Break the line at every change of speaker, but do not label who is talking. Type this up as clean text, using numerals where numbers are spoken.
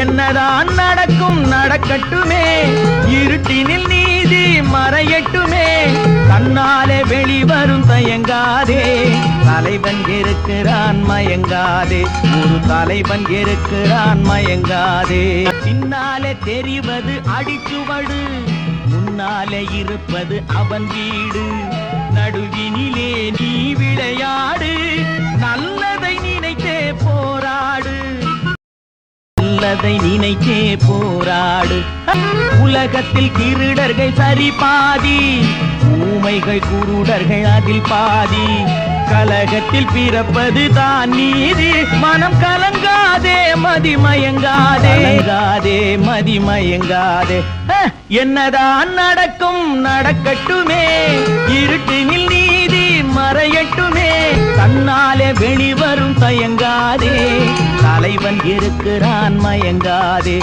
என்னதான் நடக்கும் நடக்கட்டுமே, இருட்டினில் நீதி மறையட்டுமே, தன்னாலே வெளிவரும் தயங்காதே, தலைவன் இருக்கிறான் மயங்காதே, ஒரு தலைவன் இருக்கிறான் மயங்காதே. பின்னாலே தெரிவது அடிச்சுவடு, முன்னாலே இருப்பது அவன் வீடு, நடுவினிலே நீ விளையாடு, நல்லதை நினைத்தே போராடு, நல்லதை நினைத்தே போராடு. உலகத்தில் திருடர்கள் சரி பாதி, ஊமைகள் குருடர்கள் அதில் பாதி, கலகத்தில் பிறப்பது தான் நீதி, மனம் கலங்காதே மதிமயங்காதே, மதிமயங்காதே. என்னதான் நடக்கும் நடக்கட்டுமே, இருட்டினில் நீதி மறையட்டுமே, தன்னாலே வெளிவரும் தயங்காதே, தலைவன் இருக்கிறான் மயங்காதே.